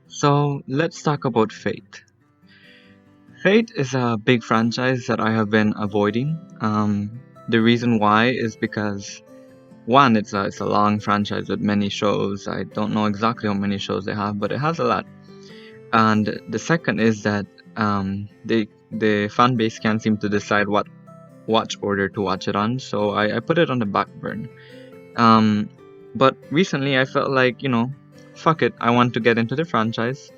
So let's talk about Fate. Fate is a big franchise that I have been avoiding. The reason why is because one, it's a long franchise with many shows. I don't know exactly how many shows they have, but it has a lot. And the second is that the fan base can't seem to decide what watch order to watch it on, so I put it on the back burner. Um, but recently I felt like, fuck it, I want to get into the franchise.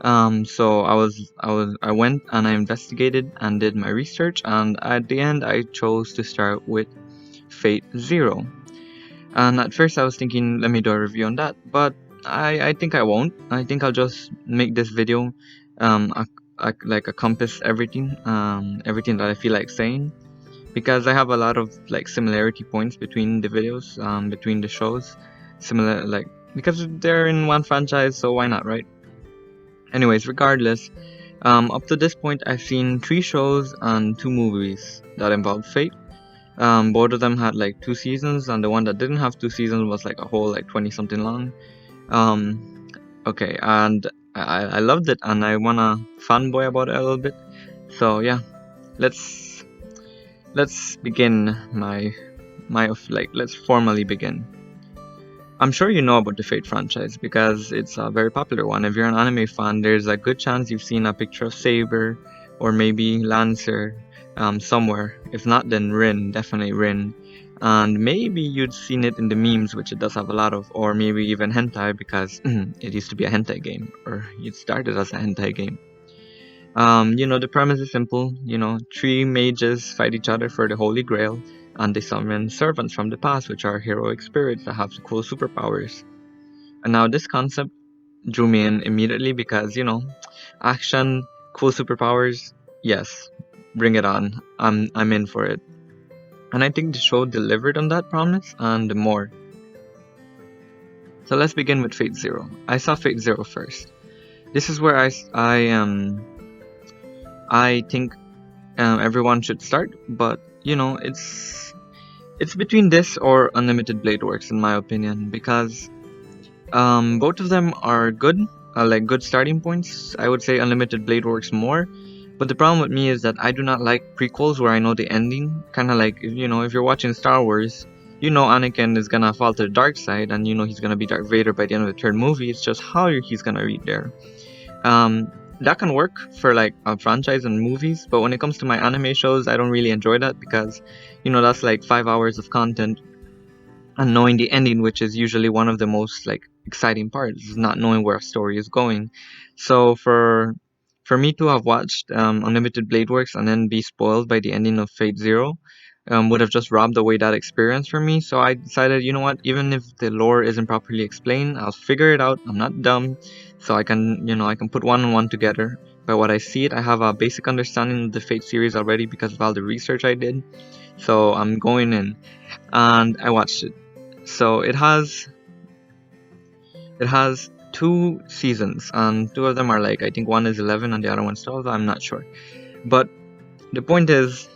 So I went and I investigated and did my research, and at the end I chose to start with Fate Zero. And at first I was thinking, let me do a review on that, but I think I won't. I think I'll just make this video, um, like encompass everything that I feel like saying, because I have a lot of like similarity points between the videos, between the shows, similar like because they're in one franchise, so why not, right? Anyways, regardless, up to this point, I've seen 3 shows and 2 movies that involved Fate. Both of them had like 2 seasons, and the one that didn't have 2 seasons was like a whole like 20 something long. Um, okay, and I loved it, and I wanna fanboy about it a little bit. So yeah, let's let's begin let's formally begin. I'm sure you know about the Fate franchise because it's a very popular one. If you're an anime fan, there's a good chance you've seen a picture of Saber or maybe Lancer somewhere. If not, then Rin, definitely Rin. And maybe you'd seen it in the memes, which it does have a lot of, or maybe even hentai because it used to be a hentai game, or it started as a hentai game. The premise is simple. 3 mages fight each other for the Holy Grail, and they summon servants from the past, which are heroic spirits that have cool superpowers. And now this concept drew me in immediately because, action, cool superpowers, yes, bring it on. I'm in for it. And I think the show delivered on that promise and more. So let's begin with Fate Zero. I saw Fate Zero first. This is where I think everyone should start, but it's between this or Unlimited Blade Works in my opinion, because both of them are good, like good starting points. I would say Unlimited Blade Works more, but the problem with me is that I do not like prequels where I know the ending. Kind of like, if you're watching Star Wars, Anakin is gonna fall to the dark side, and he's gonna be Darth Vader by the end of the third movie. It's just how he's gonna read there. That can work for like a franchise and movies, but when it comes to my anime shows, I don't really enjoy that because, that's like 5 hours of content, and knowing the ending, which is usually one of the most like exciting parts, is not knowing where a story is going. So for me to have watched Unlimited Blade Works and then be spoiled by the ending of Fate Zero, would have just robbed away that experience for me. So I decided, you know what, even if the lore isn't properly explained, I'll figure it out. I'm not dumb, so I can put one and one together. By what I see it, I have a basic understanding of the Fate series already because of all the research I did. So I'm going in, and I watched it. So it has 2 seasons, and 2 of them are like, I think one is 11 and the other one's 12. I'm not sure, but the point is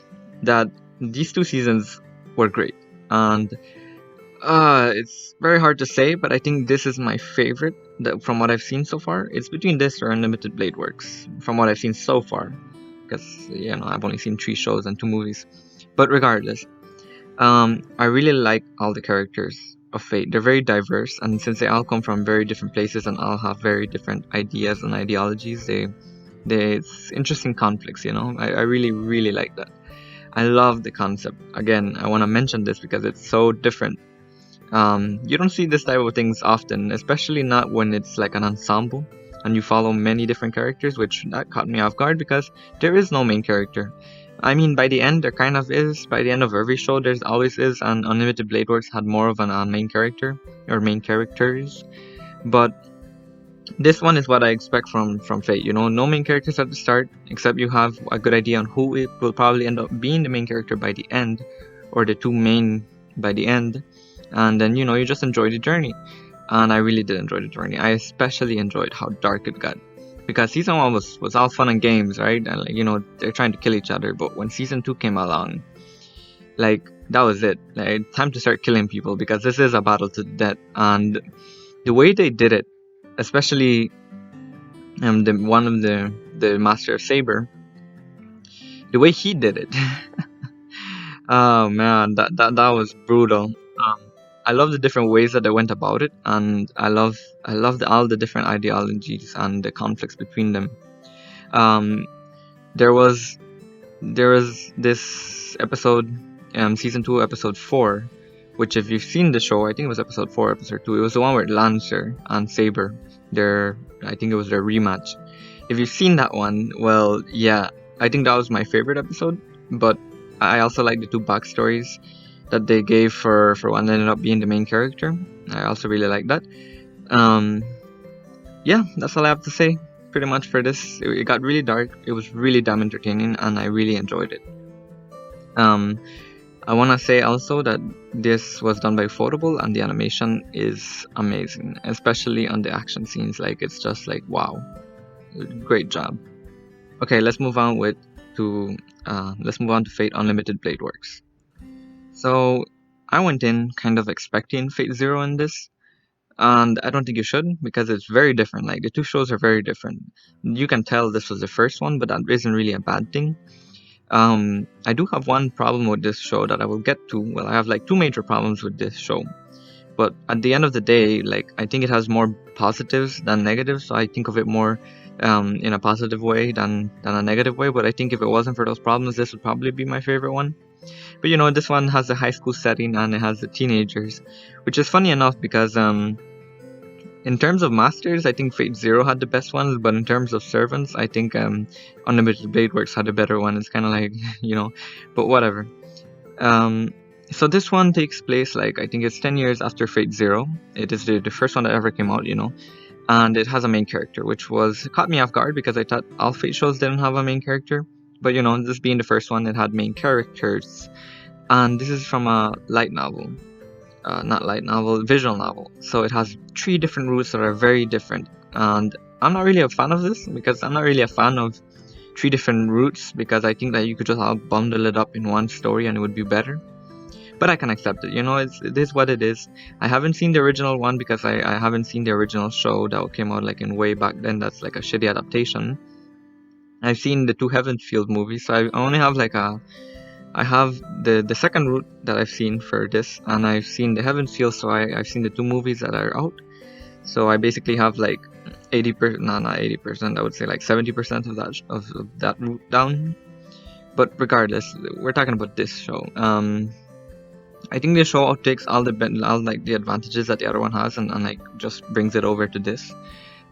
that these 2 seasons were great, and it's very hard to say, but I think this is my favorite from what I've seen so far. It's between this or Unlimited Blade Works from what I've seen so far, because I've only seen 3 shows and 2 movies. But regardless, I really like all the characters of Fate. They're very diverse, and since they all come from very different places and all have very different ideas and ideologies, it's interesting conflicts. I really really like that. I love the concept. Again, I want to mention this because it's so different. You don't see this type of things often, especially not when it's like an ensemble and you follow many different characters, which that caught me off guard because there is no main character. I mean, by the end, there kind of is. By the end of every show, there's always is, and Unlimited Blade Works had more of an main character or main characters. But this one is what I expect from Fate. No main characters at the start, except you have a good idea on who it will probably end up being the main character by the end, or the 2 main by the end, and then you just enjoy the journey. And I really did enjoy the journey. I especially enjoyed how dark it got, because season 1 was all fun and games, right? And they're trying to kill each other, but when season 2 came along, like that was it. Like, time to start killing people because this is a battle to the death. And the way they did it, especially one of the Master of Saber, the way he did it. Oh man, that was brutal. I love the different ways that they went about it, and I love all the different ideologies and the conflicts between them. Um, there was there was this episode, season 2, episode 4, which if you've seen the show, I think it was episode 4, episode 2. It was the one with Lancer and Saber. I think it was their rematch. If you've seen that one, well, yeah, I think that was my favorite episode. But I also like the two backstories that they gave for one ended up being the main character. I also really like that. Um, yeah, that's all I have to say. Pretty much for this, it got really dark. It was really damn entertaining, and I really enjoyed it. Um, I want to say also that this was done by Ufotable, and the animation is amazing, especially on the action scenes. Like, it's just like, wow, great job. Okay, let's move on to Fate Unlimited Blade Works. So I went in kind of expecting Fate Zero in this, and I don't think you should, because it's very different. Like, the two shows are very different. You can tell this was the first one, but that isn't really a bad thing. I do have one problem with this show that I will get to. Well, I have like two major problems with this show. But at the end of the day, like, I think it has more positives than negatives. So I think of it more in a positive way than a negative way. But I think if it wasn't for those problems, this would probably be my favorite one. But this one has a high school setting and it has the teenagers, which is funny enough because in terms of masters, I think Fate Zero had the best ones, but in terms of servants, I think Unlimited Blade Works had a better one. It's kind of like, but whatever. So this one takes place, like, I think it's 10 years after Fate Zero. It is the first one that ever came out, and it has a main character, which caught me off guard because I thought all Fate shows didn't have a main character. But, this being the first one, it had main characters. And this is from a light novel. Not light novel, visual novel. So it has 3 different routes that are very different. And I'm not really a fan of this, because I'm not really a fan of 3 different routes, because I think that you could just all bundle it up in one story and it would be better. But I can accept it, it is what it is. I haven't seen the original one because I haven't seen the original show that came out like in way back then. That's like a shitty adaptation. I've seen the 2 Heavensfield movies, so I only have like I have the second route that I've seen for this, and I've seen the Heavensfield, so I've seen the 2 movies that are out. So I basically have like 80%, no, not 80%, I would say like 70% of that route down. But regardless, we're talking about this show. I think the show takes all like the advantages that the other one has, and like just brings it over to this.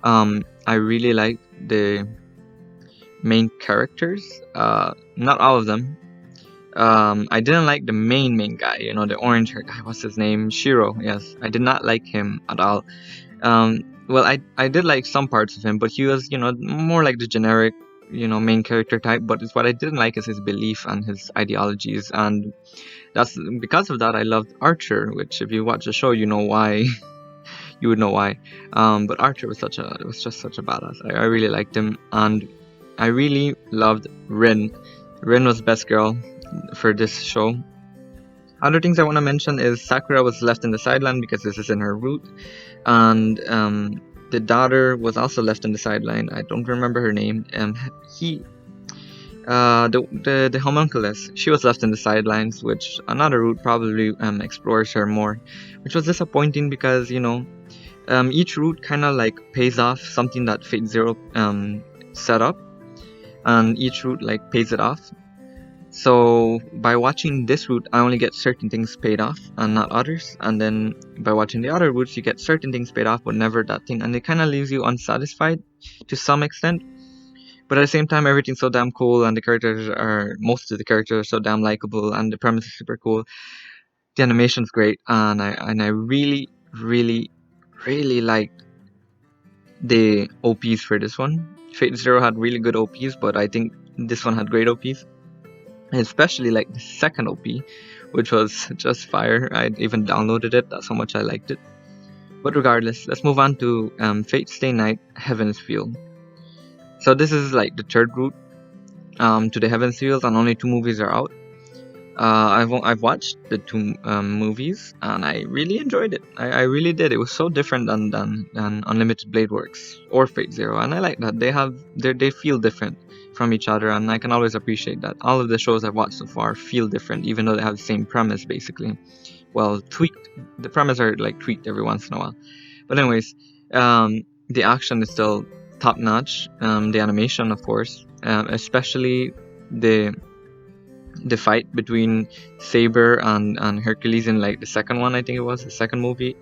I really like the main characters. Not all of them. I didn't like the main guy, the orange hair guy. What's his name? Shiro. Yes, I did not like him at all. Well, I did like some parts of him, but he was, more like the generic, main character type. But what I didn't like is his belief and his ideologies, and that's because of that I loved Archer. Which, if you watch the show, you know why. You would know why. But Archer was just such a badass. I really liked him, and I really loved Rin. Rin was best girl for this show. Other things I want to mention is Sakura was left in the sideline because this is in her route, and the daughter was also left in the sideline. I don't remember her name. The homunculus, she was left in the sidelines, which another route probably explores her more, which was disappointing because each route kind of like pays off something that Fate Zero set up, and each route like pays it off. So by watching this route, I only get certain things paid off and not others, and then by watching the other routes, you get certain things paid off but never that thing, and it kind of leaves you unsatisfied to some extent. But at the same time, everything's so damn cool, and most of the characters are so damn likable, and the premise is super cool. The animation's great, and I really, really, really liked the OPs for this one. Fate Zero had really good OPs, but I think this one had great OPs. Especially like the second OP, which was just fire. I even downloaded it, that's how much I liked it. But regardless, let's move on to Fate Stay Night Heavensfield. So this is like the third route to the Heavensfield, and only 2 movies are out. I've watched the two movies and I really enjoyed it. I really did. It was so different than Unlimited Blade Works or Fate Zero, and I like that they feel different from each other, and I can always appreciate that. All of the shows I've watched so far feel different, even though they have the same premise basically. Well, tweaked. The premise are like tweaked every once in a while. But anyways, the action is still top notch. The animation, of course, especially the fight between Saber and Hercules in like the second one, I think it was the second movie.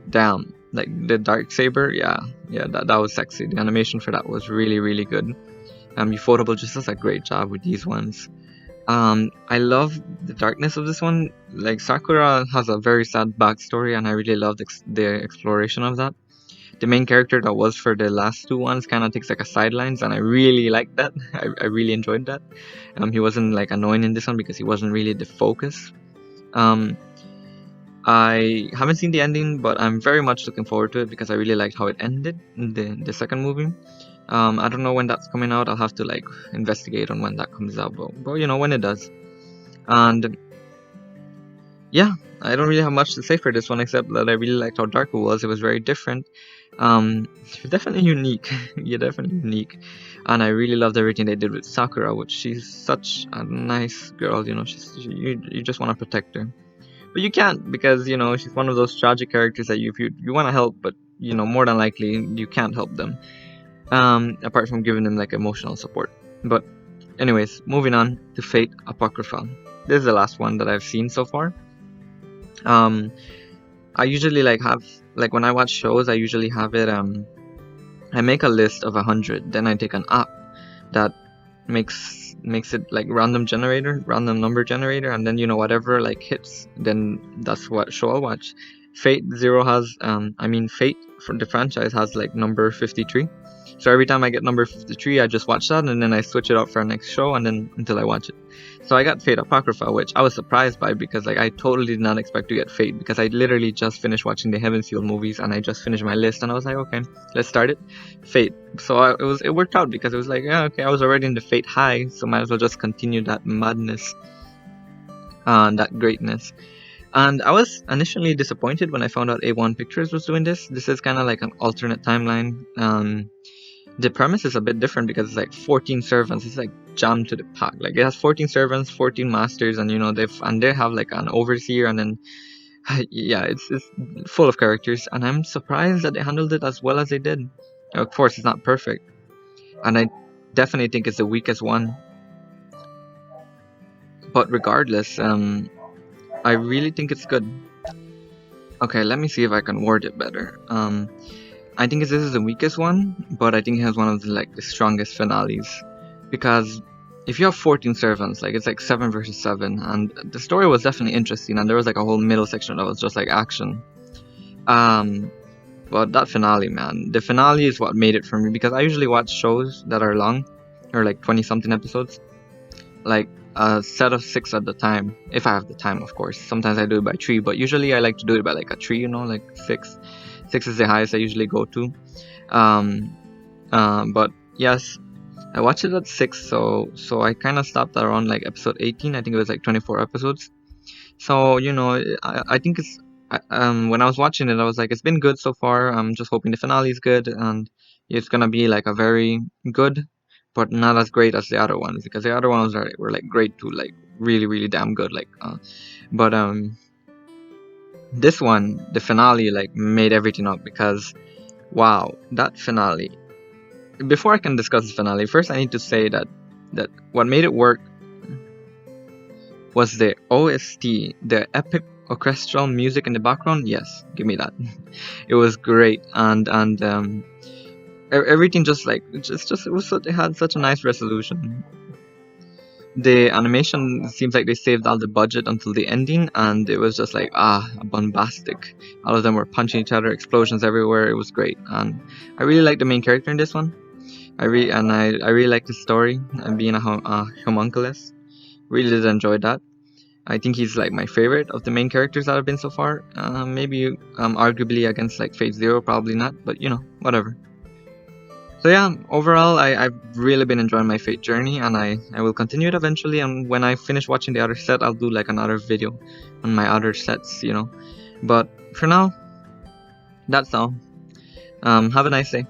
Damn, like the Dark Saber, yeah, that was sexy. The animation for that was really good. Ufotable just does a great job with these ones. I love the darkness of this one. Like Sakura has a very sad backstory, and I really love the exploration of that. The main character that was for the last two ones kind of takes like a sidelines, and I really like that. I really enjoyed that. He wasn't like annoying in this one because he wasn't really the focus. I haven't seen the ending, but I'm very much looking forward to it because I really liked how it ended in the second movie. I don't know when that's coming out. I'll have to like investigate on when that comes out, but you know when it does. And yeah, I don't really have much to say for this one except that I really liked how dark it was. It was very different. Definitely unique. Yeah, definitely unique. And I really loved everything they did with Sakura, which she's such a nice girl. You know, you just want to protect her, but you can't because you know she's one of those tragic characters that you want to help, but you know more than likely you can't help them. Apart from giving them like emotional support. But anyways, moving on to Fate Apocrypha. This is the last one that I've seen so far. I usually like have like when I watch shows, I usually have it. I make a list of 100, then I take an app that makes it like random number generator, and then you know whatever like hits, then that's what show I'll watch. Fate Zero has Fate for the franchise has like number 53. So every time I get number 53, I just watch that and then I switch it up for our next show and then until I watch it. So I got Fate Apocrypha, which I was surprised by because like I totally did not expect to get Fate because I literally just finished watching the Heaven Seal movies and I just finished my list and I was like, okay, let's start it. Fate. So it worked out because it was like, yeah, okay, I was already in the Fate high, so might as well just continue that madness and that greatness. And I was initially disappointed when I found out A1 Pictures was doing this. This is kind of like an alternate timeline. The premise is a bit different because it's like 14 servants. It's like jammed to the pack. Like it has 14 servants, 14 masters, and you know they have like an overseer, and then yeah, it's full of characters. And I'm surprised that they handled it as well as they did. Of course, it's not perfect, and I definitely think it's the weakest one. But regardless, I really think it's good. Okay, let me see if I can word it better. I think this is the weakest one, but I think it has one of the strongest finales. Because if you have 14 servants, like it's like 7 versus 7, and the story was definitely interesting, and there was like a whole middle section that was just like action. But that finale, man, the finale is what made it for me because I usually watch shows that are long, or like 20 something episodes, like a set of 6 at the time, if I have the time, of course. Sometimes I do it by 3, but usually I like to do it by like a 3, you know, like 6. 6 is the highest I usually go to. But yes, I watched it at 6, so I kind of stopped around like episode 18. I think it was like 24 episodes. So you know, I think it's when I was watching it, I was like, it's been good so far. I'm just hoping the finale is good and it's gonna be like a very good, but not as great as the other ones because the other ones were like great too, like really damn good. But this one, the finale, like made everything up because wow, that finale. Before I can discuss the finale, first I need to say that what made it work was the OST, the epic orchestral music in the background. Yes, give me that. It was great, and everything just like it had such a nice resolution. The animation seems like they saved all the budget until the ending, and it was just like bombastic. All of them were punching each other, explosions everywhere. It was great, and I really like the main character in this one. I really like the story and being a homunculus. Really did enjoy that. I think he's like my favorite of the main characters that have been so far. Maybe arguably against like Fate Zero, probably not, but you know, whatever. So yeah, overall, I've really been enjoying my Fate journey, and I will continue it eventually. And when I finish watching the other set, I'll do like another video on my other sets, you know. But for now, that's all. Have a nice day.